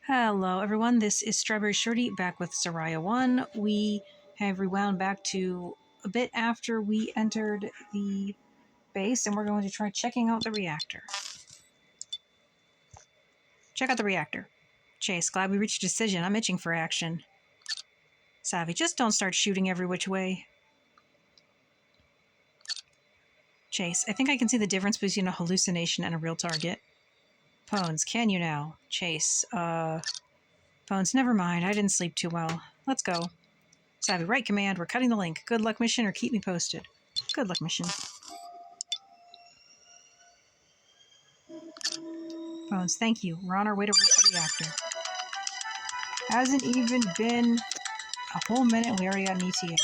Hello everyone, this is StrawberryShorty back with Zarya-1. We have rewound back to a bit after we entered the base, and we're going to try checking out the reactor. Check out the reactor. Chase, glad we reached a decision. I'm itching for action. Savvy, just don't start shooting every which way. Chase, I think I can see the difference between a hallucination and a real target. Pones, can you now? Chase, Pones, never mind, I didn't sleep too well. Let's go. Savvy, right command, we're cutting the link. Good luck mission or keep me posted. Good luck mission. Bones, thank you. We're on our way to reach the reactor. Hasn't even been a whole minute, we already got an ETA.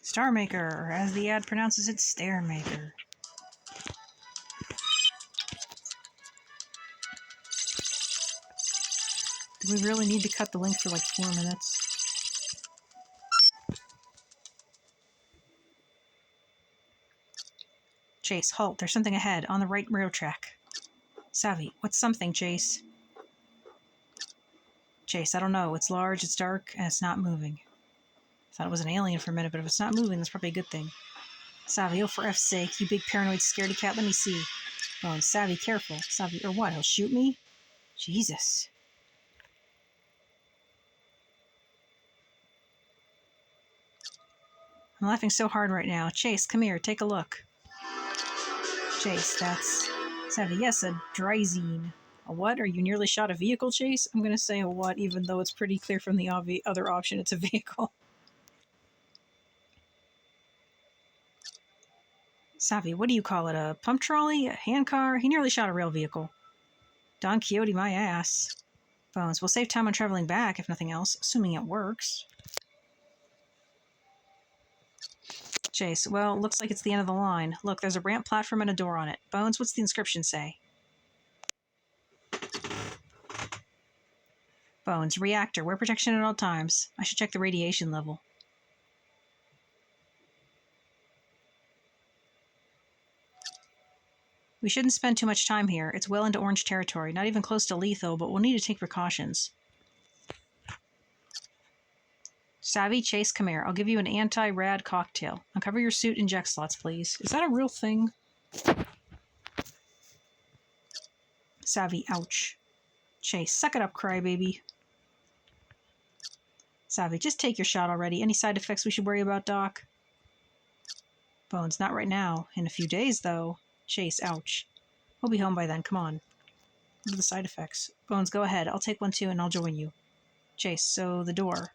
Starmaker, or as the ad pronounces it, Stairmaker. Do we really need to cut the link for like 4 minutes? Chase, halt. There's something ahead, on the right rail track. Savvy, what's something, Chase? Chase, I don't know. It's large, it's dark, and it's not moving. I thought it was an alien for a minute, but if it's not moving, that's probably a good thing. Savvy, oh for F's sake, you big paranoid scaredy cat, let me see. Bones, Savvy, careful. Savvy, or what, he'll shoot me? Jesus. I'm laughing so hard right now. Chase, come here, take a look. Chase, that's... Savvy, yes, a Dryzine. A what? Are you nearly shot a vehicle, Chase? I'm going to say a what, even though it's pretty clear from the other option it's a vehicle. Savvy, what do you call it? A pump trolley? A handcar? He nearly shot a rail vehicle. Don Quixote my ass. Bones, we'll save time on traveling back, if nothing else, assuming it works. Chase, well, looks like it's the end of the line. Look, there's a ramp platform and a door on it. Bones, what's the inscription say? Bones, reactor, wear protection at all times. I should check the radiation level. We shouldn't spend too much time here. It's well into orange territory, not even close to lethal, but we'll need to take precautions. Savvy, Chase, come here. I'll give you an anti-rad cocktail. Uncover your suit inject slots, please. Is that a real thing? Savvy, ouch. Chase, suck it up, crybaby. Savvy, just take your shot already. Any side effects we should worry about, Doc? Bones, not right now. In a few days, though. Chase, ouch. We'll be home by then, come on. What are the side effects? Bones, go ahead. I'll take one too and I'll join you. Chase, so the door.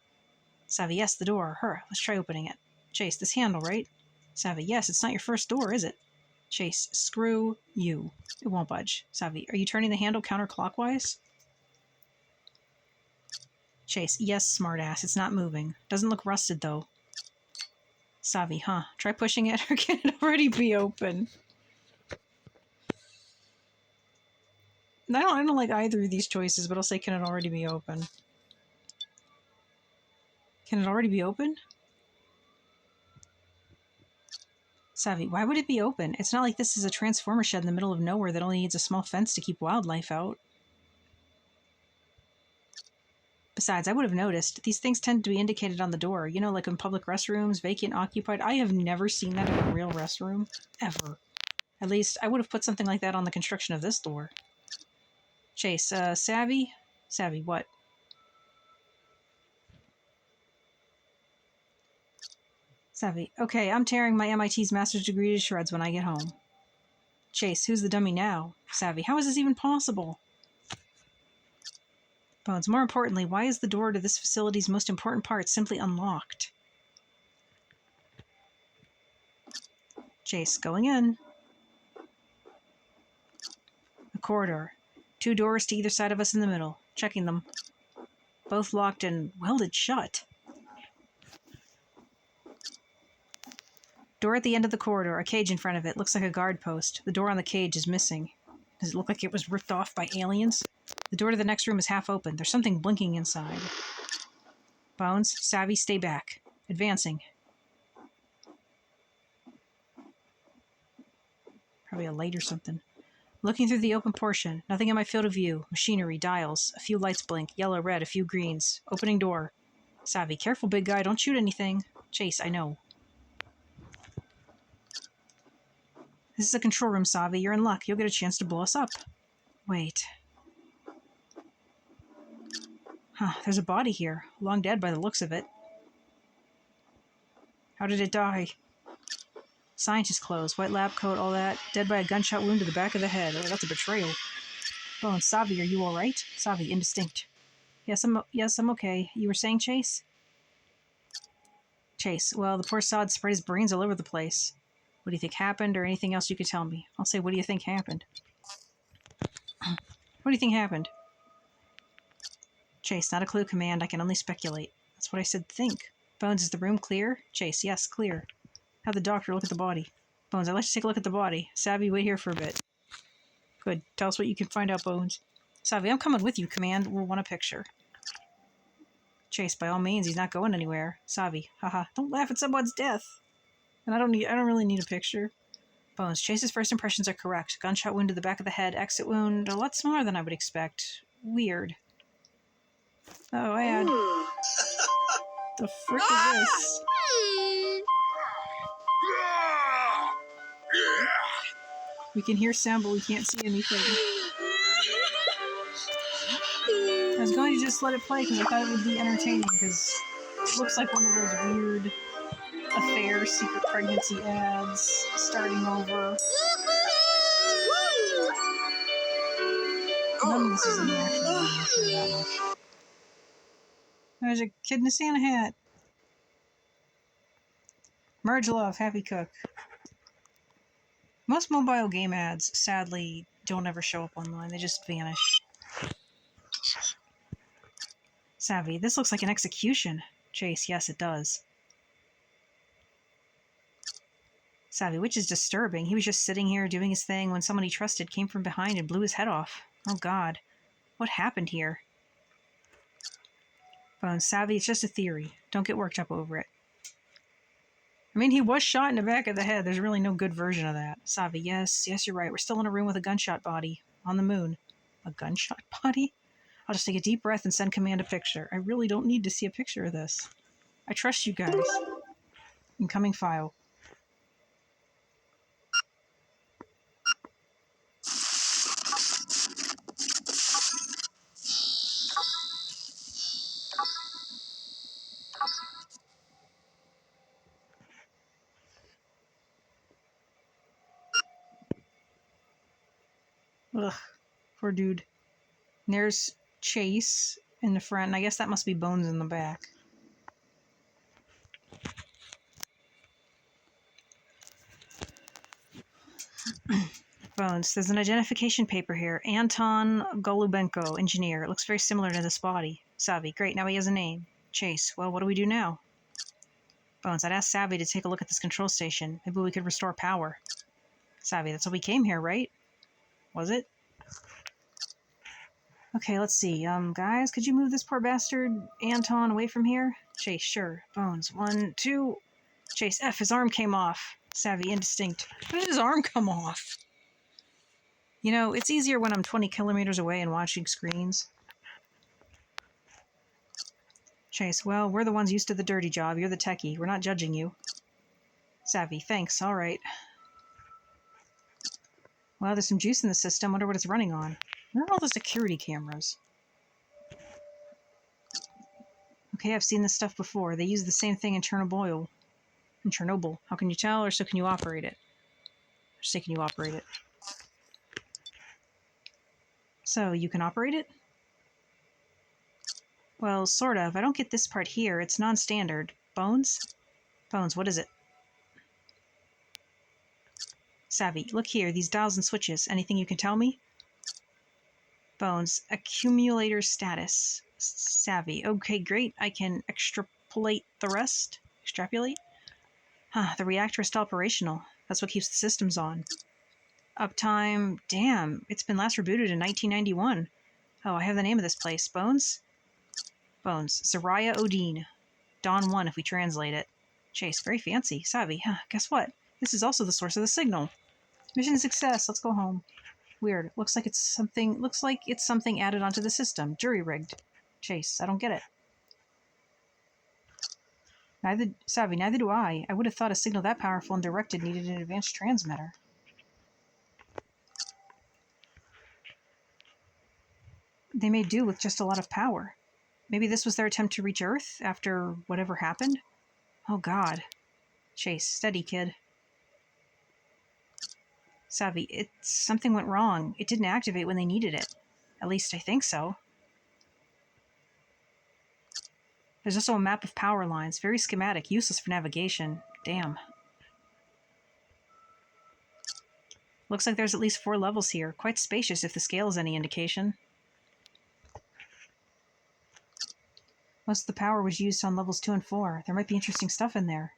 Savvy, yes, the door. Let's try opening it. Chase, this handle, right? Savvy, yes, it's not your first door, is it? Chase, screw you. It won't budge. Savvy, are you turning the handle counterclockwise? Chase, yes, smartass, it's not moving. Doesn't look rusted, though. Savvy, huh? Try pushing it, or can it already be open? I don't like either of these choices, but I'll say, can it already be open? Can it already be open? Savvy, why would it be open? It's not like this is a transformer shed in the middle of nowhere that only needs a small fence to keep wildlife out. Besides, I would have noticed. These things tend to be indicated on the door. You know, like in public restrooms, vacant, occupied. I have never seen that in a real restroom. Ever. At least, I would have put something like that on the construction of this door. Chase, Savvy? Savvy, what? Savvy, okay, I'm tearing my MIT's master's degree to shreds when I get home. Chase, who's the dummy now? Savvy, how is this even possible? Bones, more importantly, why is the door to this facility's most important part simply unlocked? Chase, going in. A corridor. 2 doors to either side of us in the middle. Checking them. Both locked and welded shut. Door at the end of the corridor, a cage in front of it. Looks like a guard post. The door on the cage is missing. Does it look like it was ripped off by aliens? The door to the next room is half open. There's something blinking inside. Bones, Savvy, stay back. Advancing. Probably a light or something. Looking through the open portion. Nothing in my field of view. Machinery, dials. A few lights blink. Yellow, red, a few greens. Opening door. Savvy. Careful, big guy. Don't shoot anything. Chase, I know. This is a control room, Savvy. You're in luck. You'll get a chance to blow us up. Wait. Huh, there's a body here. Long dead by the looks of it. How did it die? Scientist clothes, white lab coat, all that. Dead by a gunshot wound to the back of the head. Oh, that's a betrayal. Bones, Savvy, are you alright? Savvy, indistinct. Yes, I'm okay. You were saying, Chase? Chase, well, the poor sod spread his brains all over the place. What do you think happened, or anything else you could tell me? I'll say, what do you think happened? What do you think happened? Chase, not a clue, Command. I can only speculate. That's what I said, think. Bones, is the room clear? Chase, yes, clear. Have the doctor look at the body. Bones, I'd like to take a look at the body. Savvy, wait here for a bit. Good. Tell us what you can find out, Bones. Savvy, I'm coming with you, Command. We'll want a picture. Chase, by all means, he's not going anywhere. Savvy, haha, don't laugh at someone's death. And I don't really need a picture. Bones, Chase's first impressions are correct. Gunshot wound to the back of the head, exit wound, a lot smaller than I would expect. Weird. Oh, I had... The frick is this? We can hear sound, but we can't see anything. I was going to just let it play because I thought it would be entertaining, because it looks like one of those weird affair, secret pregnancy ads starting over. None of this is in the actual game, I'm sure that much. There's a kid in a Santa hat. Merge love, happy cook. Most mobile game ads, sadly, don't ever show up online. They just vanish. Savvy, this looks like an execution. Chase, yes, it does. Savvy, which is disturbing. He was just sitting here doing his thing when someone he trusted came from behind and blew his head off. Oh, God. What happened here? Bones, Savvy, it's just a theory. Don't get worked up over it. I mean, he was shot in the back of the head. There's really no good version of that. Savvy, yes, you're right. We're still in a room with a gunshot body. On the moon. A gunshot body? I'll just take a deep breath and send Command a picture. I really don't need to see a picture of this. I trust you guys. Incoming file. Ugh, poor dude. And there's Chase in the front, and I guess that must be Bones in the back. Bones, there's an identification paper here. Anton Golubenko, engineer. It looks very similar to this body. Savvy, great, now he has a name. Chase, well, what do we do now? Bones, I'd ask Savvy to take a look at this control station. Maybe we could restore power. Savvy, that's why we came here, right? Was it? Okay, let's see. Guys, could you move this poor bastard Anton away from here? Chase, sure. Bones, 1, 2. Chase, F, his arm came off. Savvy, indistinct. How did his arm come off? You know, it's easier when I'm 20 kilometers away and watching screens. Chase, well, we're the ones used to the dirty job. You're the techie. We're not judging you. Savvy, thanks. All right. Well, there's some juice in the system. Wonder what it's running on. Where are all the security cameras? Okay, I've seen this stuff before. They use the same thing in Chernobyl. How can you tell, or so can you operate it? Just say, can you operate it? So, you can operate it? Well, sort of. I don't get this part here. It's non-standard. Bones? Bones, what is it? Savvy, look here. These dials and switches. Anything you can tell me? Bones, accumulator status. Savvy, okay, great. I can extrapolate the rest? Extrapolate? Huh, the reactor is still operational. That's what keeps the systems on. Uptime, damn, it's been last rebooted in 1991. Oh, I have the name of this place. Bones? Bones, Zarya-1. Dawn 1 if we translate it. Chase, very fancy. Savvy, huh, guess what? This is also the source of the signal. Mission success, let's go home. Weird. Looks like it's something added onto the system. Jury-rigged. Chase, I don't get it. Neither do I. I would have thought a signal that powerful and directed needed an advanced transmitter. They may do with just a lot of power. Maybe this was their attempt to reach Earth after whatever happened? Oh god. Chase, steady, kid. Savvy, something went wrong. It didn't activate when they needed it. At least I think so. There's also a map of power lines. Very schematic, useless for navigation. Damn. Looks like there's at least 4 levels here. Quite spacious if the scale is any indication. Most of the power was used on levels 2 and 4. There might be interesting stuff in there.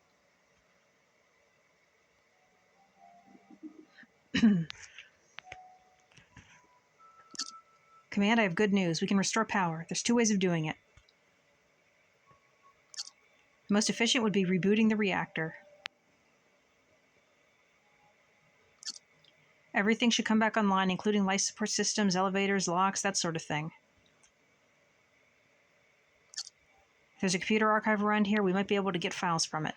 Command, I have good news. We can restore power. There's 2 ways of doing it. The most efficient would be rebooting the reactor. Everything should come back online, including life support systems, elevators, locks, that sort of thing. If there's a computer archive around here, we might be able to get files from it.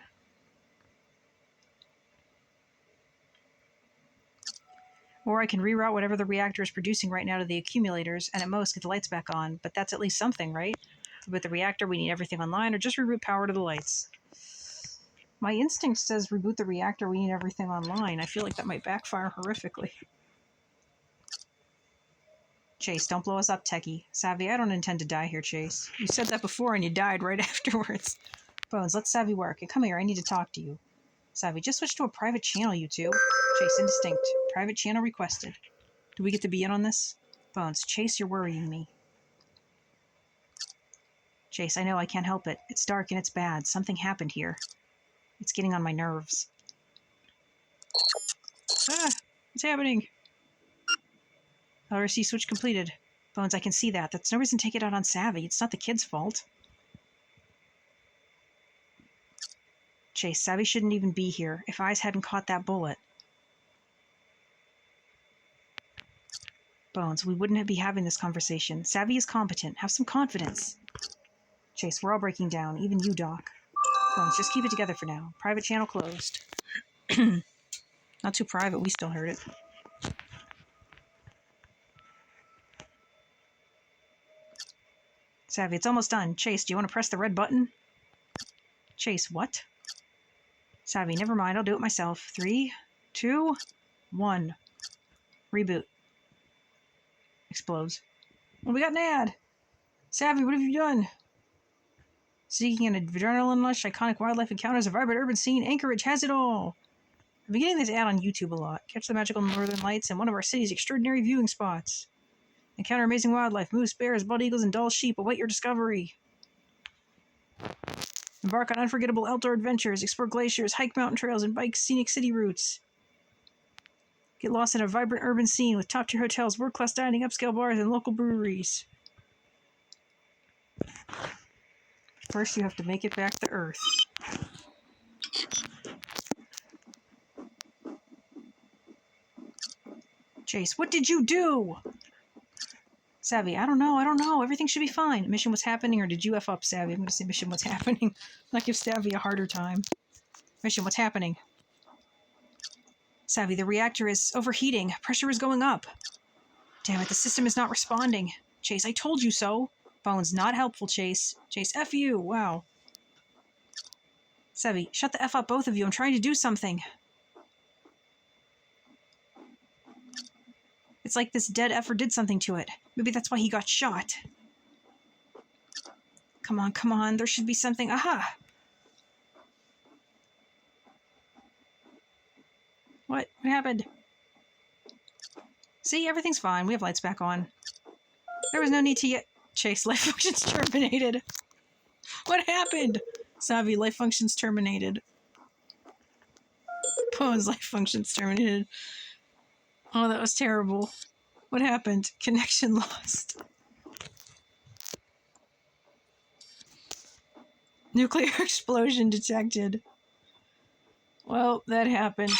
Or I can reroute whatever the reactor is producing right now to the accumulators, and at most get the lights back on. But that's at least something, right? With the reactor, we need everything online, or just reroute power to the lights. My instinct says reboot the reactor, we need everything online. I feel like that might backfire horrifically. Chase, don't blow us up, techie. Savvy, I don't intend to die here, Chase. You said that before and you died right afterwards. Bones, let Savvy work. Come here, I need to talk to you. Savvy, just switch to a private channel, you two. Chase, indistinct. Private channel requested. Do we get to be in on this? Bones, Chase, you're worrying me. Chase, I know I can't help it. It's dark and it's bad. Something happened here. It's getting on my nerves. Ah! What's happening? LRC switch completed. Bones, I can see that. That's no reason to take it out on Savvy. It's not the kid's fault. Chase, Savvy shouldn't even be here. If Eyes hadn't caught that bullet. Bones, we wouldn't be having this conversation. Savvy is competent. Have some confidence. Chase, we're all breaking down. Even you, Doc. Bones, just keep it together for now. Private channel closed. Not too private. We still heard it. Savvy, it's almost done. Chase, do you want to press the red button? Chase, what? Savvy, never mind. I'll do it myself. 3, 2, 1. Reboot. Explodes. Well, we got an ad. Savvy, what have you done? Seeking an adrenaline lush, iconic wildlife encounters, a vibrant urban scene, Anchorage has it all. I've been getting this ad on YouTube a lot. Catch the magical northern lights in one of our city's extraordinary viewing spots. Encounter amazing wildlife, moose, bears, bald eagles, and dull sheep await your discovery. Embark on unforgettable outdoor adventures, explore glaciers, hike mountain trails, and bike scenic city routes. Get lost in a vibrant urban scene with top-tier hotels, world-class dining, upscale bars, and local breweries. First, you have to make it back to Earth. Chase, what did you do? Savvy, I don't know. Everything should be fine. Mission was happening, or did you F up, Savvy? I'm going to say mission was happening. Not give Savvy a harder time. Mission, what's happening? Savvy, the reactor is overheating. Pressure is going up. Damn it, the system is not responding. Chase, I told you so. Bones, not helpful, Chase. Chase, F you. Wow. Savvy, shut the F up, both of you. I'm trying to do something. It's like this dead effer did something to it. Maybe that's why he got shot. Come on. There should be something. Aha! What happened? See, everything's fine. We have lights back on. There was no need to yet... Chase, life functions terminated. What happened? Savvy, life functions terminated. Bones, life functions terminated. Oh, that was terrible. What happened? Connection lost. Nuclear explosion detected. Well, that happened.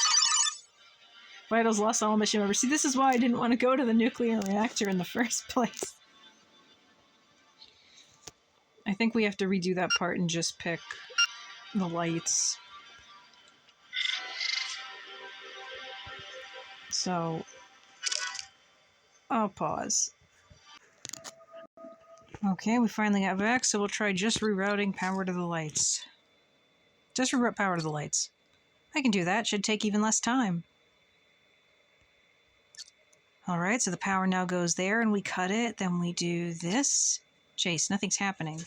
Vitals lost all mission members. See, this is why I didn't want to go to the nuclear reactor in the first place. I think we have to redo that part and just pick the lights. So, I'll pause. Okay, we finally got back, so we'll try just rerouting power to the lights. Just reroute power to the lights. I can do that. Should take even less time. Alright, so the power now goes there, and we cut it. Then we do this. Chase, nothing's happening.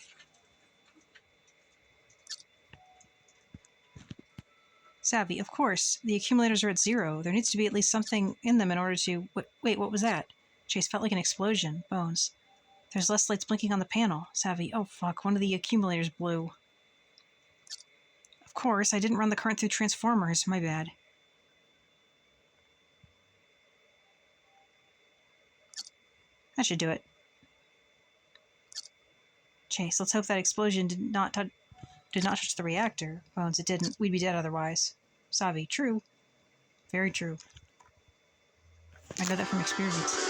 Savvy, of course. The accumulators are at 0. There needs to be at least something in them in order to... Wait, what was that? Chase, felt like an explosion. Bones. There's less lights blinking on the panel. Savvy, oh fuck, one of the accumulators blew. Of course, I didn't run the current through transformers. My bad. That should do it. Chase, let's hope that explosion did not touch the reactor. Bones, it didn't. We'd be dead otherwise. Savvy, true. Very true. I know that from experience.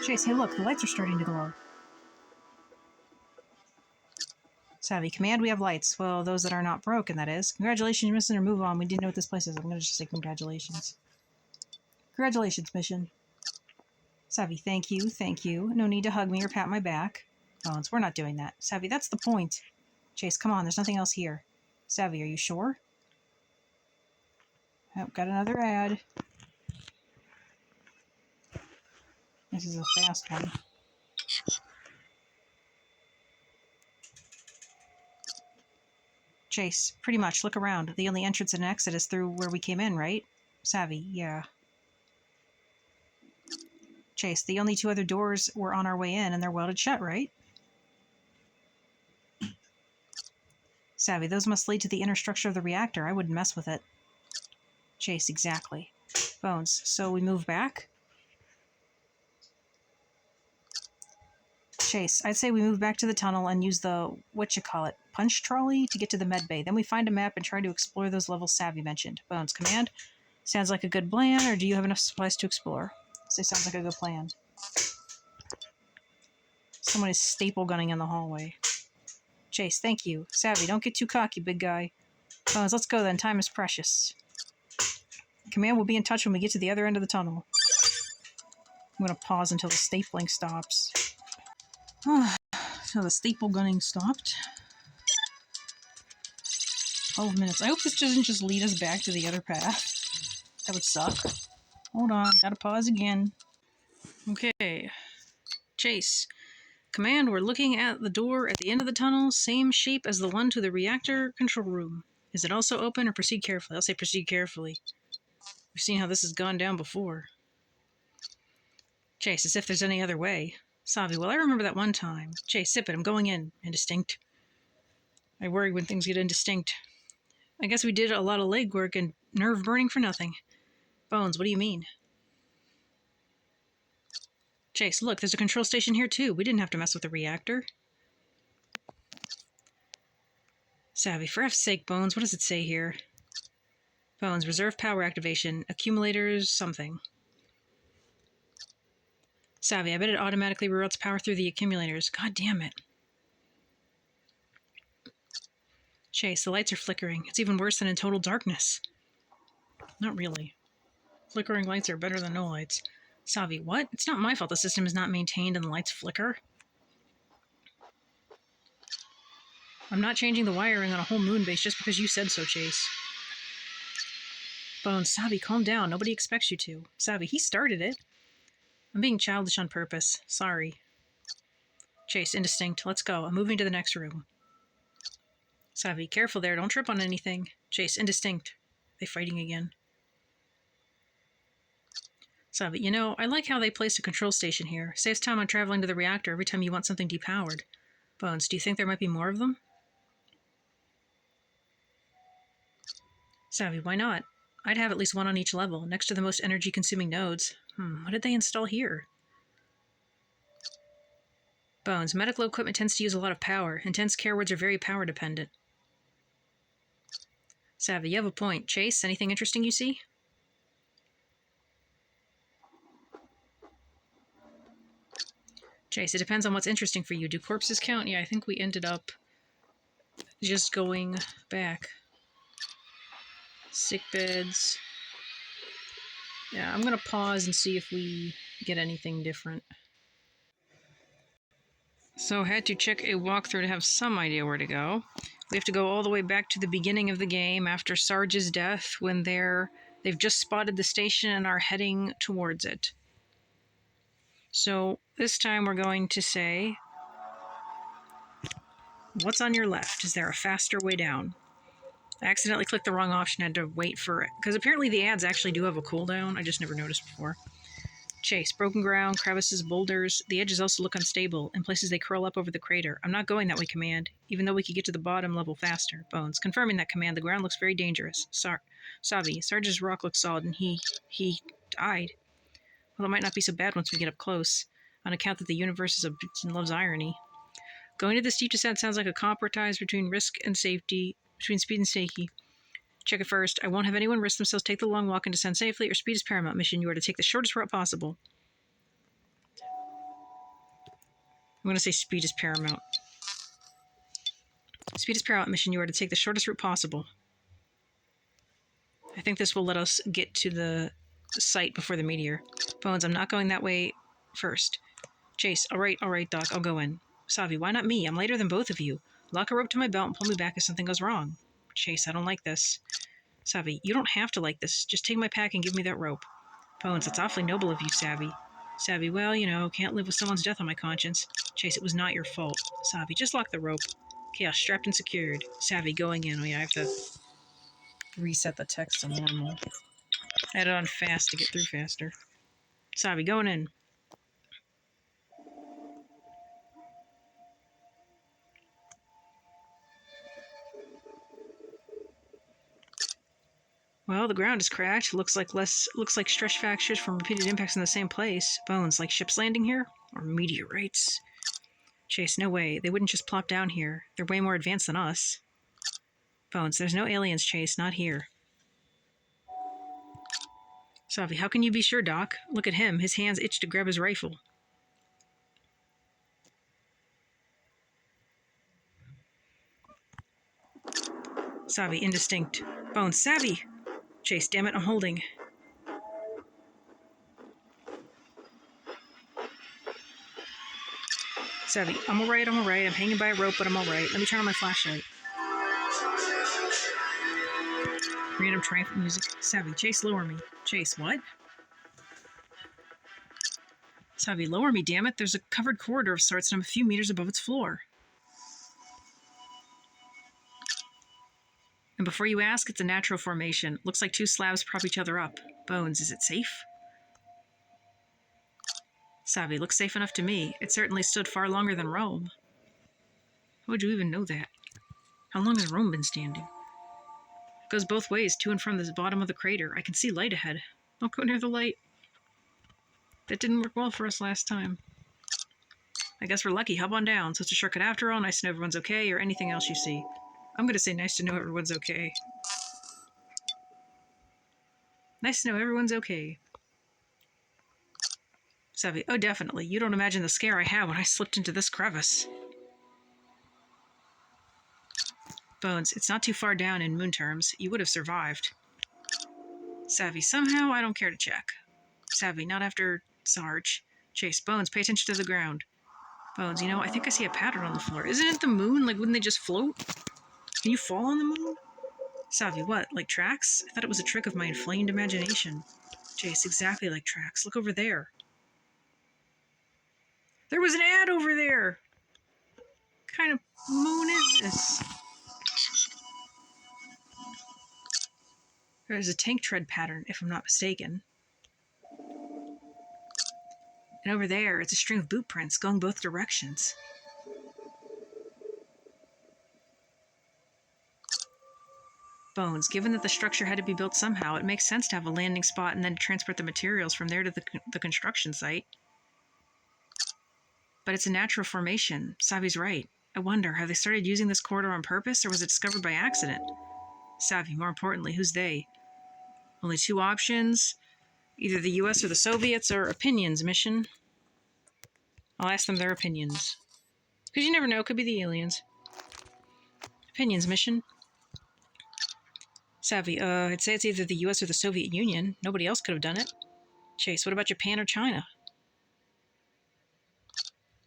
Chase, hey look, the lights are starting to glow. Savvy, command, we have lights. Well, those that are not broken, that is. Congratulations, mission, or move on. We didn't know what this place is. I'm going to just say congratulations. Congratulations, mission. Savvy, thank you, thank you. No need to hug me or pat my back. Bones, we're not doing that. Savvy, that's the point. Chase, come on, there's nothing else here. Savvy, are you sure? Oh, got another ad. This is a fast one. Chase, pretty much. Look around. The only entrance and exit is through where we came in, right? Savvy, yeah. Chase, the only 2 other doors were on our way in, and they're welded shut, right? Savvy, those must lead to the inner structure of the reactor. I wouldn't mess with it. Chase, exactly. Bones, so we move back? Chase, I'd say we move back to the tunnel and use the, punch trolley to get to the med bay. Then we find a map and try to explore those levels Savvy mentioned. Bones, command? Sounds like a good plan, or do you have enough supplies to explore? Say sounds like a good plan. Someone is staple gunning in the hallway. Chase, thank you. Savvy, don't get too cocky, big guy. Bones, let's go then. Time is precious. Command will be in touch when we get to the other end of the tunnel. I'm going to pause until the stapling stops. So the staple gunning stopped. 12 minutes. I hope this doesn't just lead us back to the other path. That would suck. Hold on, gotta pause again. Okay. Chase. Command, we're looking at the door at the end of the tunnel, same shape as the one to the reactor control room. Is it also open or proceed carefully? I'll say proceed carefully. We've seen how this has gone down before. Chase, as if there's any other way. Savvy, well, I remember that one time. Chase, sip it, I'm going in. Indistinct. I worry when things get indistinct. I guess we did a lot of legwork and nerve burning for nothing. Bones, what do you mean? Chase, look, there's a control station here too. We didn't have to mess with the reactor. Savvy, for F's sake, Bones, what does it say here? Bones, reserve power activation, accumulators, something. Savvy, I bet it automatically reroutes power through the accumulators. God damn it. Chase, the lights are flickering. It's even worse than in total darkness. Not really. Flickering lights are better than no lights. Savvy, what? It's not my fault the system is not maintained and the lights flicker. I'm not changing the wiring on a whole moon base just because you said so, Chase. Bones, Savvy, calm down. Nobody expects you to. Savvy, he started it. I'm being childish on purpose. Sorry. Chase, indistinct. Let's go. I'm moving to the next room. Savvy, careful there. Don't trip on anything. Chase, indistinct. They fighting again. Savvy, you know, I like how they placed a control station here. Saves time on traveling to the reactor every time you want something depowered. Bones, do you think there might be more of them? Savvy, why not? I'd have at least one on each level, next to the most energy-consuming nodes. What did they install here? Bones, medical equipment tends to use a lot of power. Intense care wards are very power-dependent. Savvy, you have a point. Chase, anything interesting you see? Chase, it depends on what's interesting for you. Do corpses count? Yeah, I think we ended up just going back. Sick beds. Yeah, I'm going to pause and see if we get anything different. So had to check a walkthrough to have some idea where to go. We have to go all the way back to the beginning of the game after Sarge's death when they've just spotted the station and are heading towards it. So this time we're going to say, what's on your left? Is there a faster way down? I accidentally clicked the wrong option, had to wait for it. Because apparently the ads actually do have a cooldown. I just never noticed before. Chase, broken ground, crevices, boulders. The edges also look unstable. In places they curl up over the crater. I'm not going that way, Command. Even though we could get to the bottom level faster. Bones, confirming that, Command. The ground looks very dangerous. Savi, Sarge's rock looks solid and he died. Well, it might not be so bad once we get up close. On account that the universe loves irony. Going to the steep descent sounds like a compromise between risk and safety. Between speed and safety. Check it first. I won't have anyone risk themselves, take the long walk and descend safely, or speed is paramount. Mission, you are to take the shortest route possible. I'm going to say speed is paramount. Speed is paramount. Mission, you are to take the shortest route possible. I think this will let us get to the site before the meteor. Bones, I'm not going that way first. Chase, all right, Doc, I'll go in. Savi, why not me? I'm lighter than both of you. Lock a rope to my belt and pull me back if something goes wrong. Chase, I don't like this. Savi, you don't have to like this. Just take my pack and give me that rope. Bones, that's awfully noble of you, Savi. Savi, well, you know, can't live with someone's death on my conscience. Chase, it was not your fault. Savi, just lock the rope. Chaos, strapped and secured. Savi, going in. Oh yeah, I have to reset the text to normal. I had it on fast to get through faster. Savi, going in. Well, the ground is cracked. Looks like stress fractures from repeated impacts in the same place. Bones, like ships landing here? Or meteorites? Chase, no way. They wouldn't just plop down here. They're way more advanced than us. Bones, there's no aliens, Chase. Not here. Savi, how can you be sure, Doc? Look at him. His hands itch to grab his rifle. Savi, indistinct. Bones, Savi! Chase, damn it, I'm holding. Savi, I'm alright. I'm hanging by a rope, but I'm alright. Let me turn on my flashlight. Random triumphant music. Savi, Chase, lower me. Chase, what? Savi, lower me, damn it. There's a covered corridor of sorts and I'm a few meters above its floor. And before you ask, it's a natural formation. Looks like two slabs prop each other up. Bones, is it safe? Savi, looks safe enough to me. It certainly stood far longer than Rome. How would you even know that? How long has Rome been standing? It goes both ways, to and from the bottom of the crater. I can see light ahead. Don't go near the light. That didn't work well for us last time. I guess we're lucky. Hop on down. So it's a shortcut after all. Nice to know everyone's okay, or anything else you see. I'm going to say nice to know everyone's okay. Nice to know everyone's okay. Savi, oh definitely. You don't imagine the scare I had when I slipped into this crevice. Bones, it's not too far down in moon terms. You would have survived. Savi, somehow I don't care to check. Savi, not after Sarge. Chase, Bones, pay attention to the ground. Bones, you know, I think I see a pattern on the floor. Isn't it the moon? Like, wouldn't they just float? Can you fall on the moon? Savi, what? Like tracks? I thought it was a trick of my inflamed imagination. Chase, exactly like tracks. Look over there. There was an ad over there! What kind of moon is this? There's a tank tread pattern, if I'm not mistaken. And over there, it's a string of boot prints going both directions. Bones, given that the structure had to be built somehow, it makes sense to have a landing spot and then transport the materials from there to the construction site. But it's a natural formation. Savi's right. I wonder, have they started using this corridor on purpose, or was it discovered by accident? Savi, more importantly, who's they? Only two options. Either the US or the Soviets, or opinions, mission. I'll ask them their opinions. Because you never know, could be the aliens. Opinions mission. Savvy, I'd say it's either the US or the Soviet Union. Nobody else could have done it. Chase, what about Japan or China?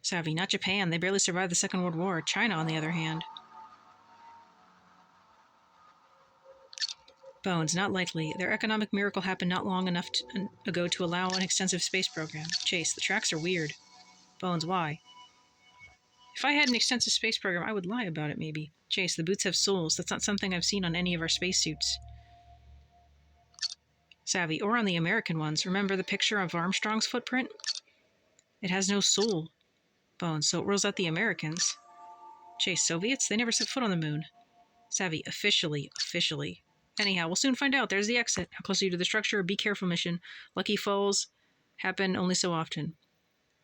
Savvy, not Japan. They barely survived the Second World War. China, on the other hand. Bones, not likely. Their economic miracle happened not long enough ago to allow an extensive space program. Chase, the tracks are weird. Bones, why? If I had an extensive space program, I would lie about it, maybe. Chase, the boots have soles. That's not something I've seen on any of our spacesuits. Savvy, or on the American ones. Remember the picture of Armstrong's footprint? It has no sole. Bones, so it rules out the Americans. Chase, Soviets? They never set foot on the moon. Savvy, officially. Anyhow, we'll soon find out. There's the exit. How close are you to the structure? Be careful mission. Lucky falls happen only so often.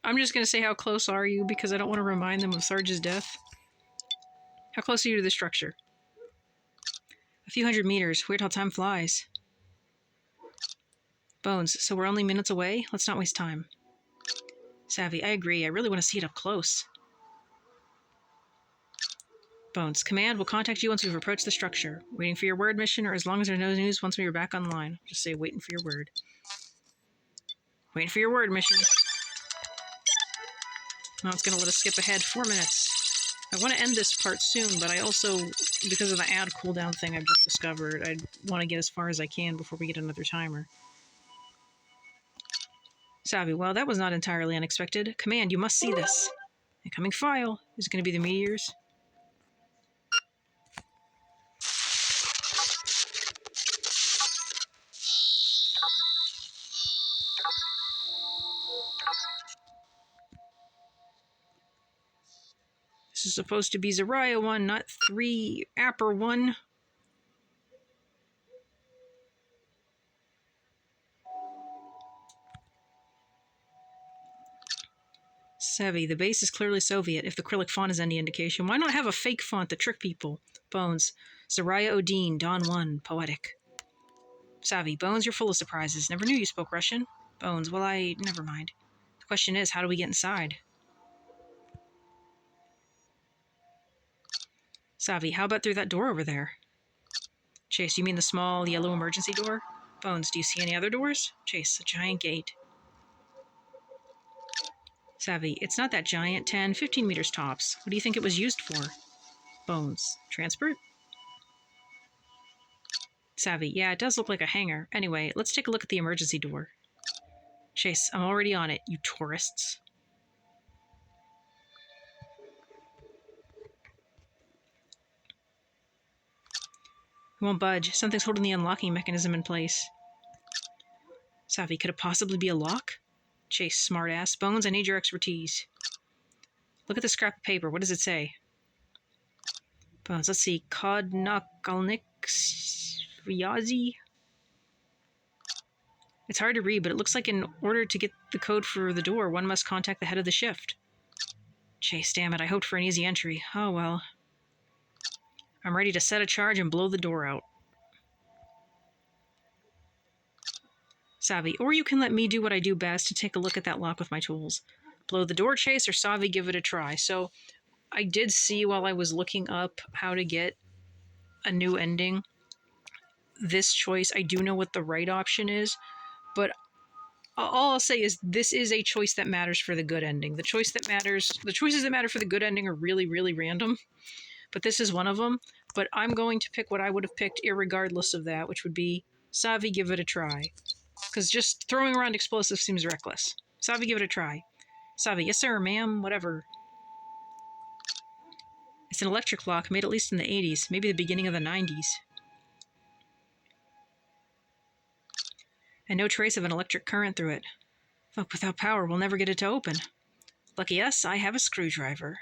I'm just going to say how close are you because I don't want to remind them of Sarge's death. How close are you to the structure? A few hundred meters. Weird how time flies. Bones, so we're only minutes away? Let's not waste time. Savvy, I agree. I really want to see it up close. Bones, command, we'll contact you once we've approached the structure. Waiting for your word, mission, or as long as there's no news once we are back online. Just say waiting for your word. Waiting for your word, mission. Now it's going to let us skip ahead 4 minutes. I want to end this part soon, but I also, because of the ad cooldown thing I've just discovered, I want to get as far as I can before we get another timer. Savvy, well, that was not entirely unexpected. Command, you must see this. Incoming file. Is it going to be the meteors? This is supposed to be Zarya-1, not 3 Apper-1. Savvy, the base is clearly Soviet, if the acrylic font is any indication. Why not have a fake font to trick people? Bones, Zarya-Odin, Dawn 1, poetic. Savvy, Bones, you're full of surprises. Never knew you spoke Russian. Bones, well, never mind. The question is, how do we get inside? Savvy, how about through that door over there? Chase, you mean the small yellow emergency door? Bones, do you see any other doors? Chase, a giant gate. Savvy, it's not that giant, 10, 15 meters tops. What do you think it was used for? Bones, transport? Savvy, yeah, it does look like a hangar. Anyway, let's take a look at the emergency door. Chase, I'm already on it, you tourists. It won't budge. Something's holding the unlocking mechanism in place. Savvy, could it possibly be a lock? Chase, smartass. Bones, I need your expertise. Look at the scrap of paper. What does it say? Bones, let's see. Kodnakalnik Sviazi. It's hard to read, but it looks like in order to get the code for the door, one must contact the head of the shift. Chase, damn it. I hoped for an easy entry. Oh, well. I'm ready to set a charge and blow the door out. Savvy, or you can let me do what I do best to take a look at that lock with my tools. Blow the door, Chase, or Savvy, give it a try. So I did see while I was looking up how to get a new ending, this choice, I do know what the right option is, but all I'll say is this is a choice that matters for the good ending. The choices that matter for the good ending are really, really random, but this is one of them. But I'm going to pick what I would have picked irregardless of that, which would be Savvy, give it a try. Because just throwing around explosives seems reckless. Savvy, give it a try. Savvy, yes sir, ma'am, whatever. It's an electric lock made at least in the 80s, maybe the beginning of the 90s. And no trace of an electric current through it. Look, without power, we'll never get it to open. Lucky us, I have a screwdriver.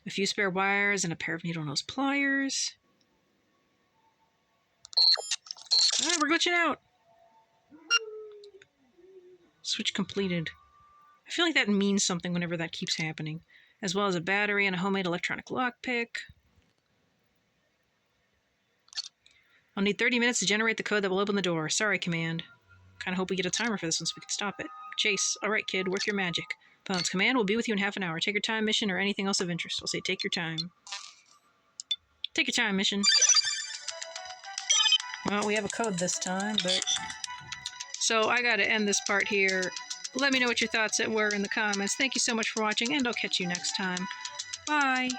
A few spare wires and a pair of needle-nose pliers. Ah, we're glitching out. Switch completed. I feel like that means something whenever that keeps happening. As well as a battery and a homemade electronic lockpick. I'll need 30 minutes to generate the code that will open the door. Sorry, Command. Kind of hope we get a timer for this one so we can stop it. Chase, all right, kid, work your magic. Bones, command will be with you in half an hour. Take your time, mission, or anything else of interest. I'll say take your time. Take your time, mission. Well, we have a code this time, but... So I gotta end this part here. Let me know what your thoughts were in the comments. Thank you so much for watching, and I'll catch you next time. Bye!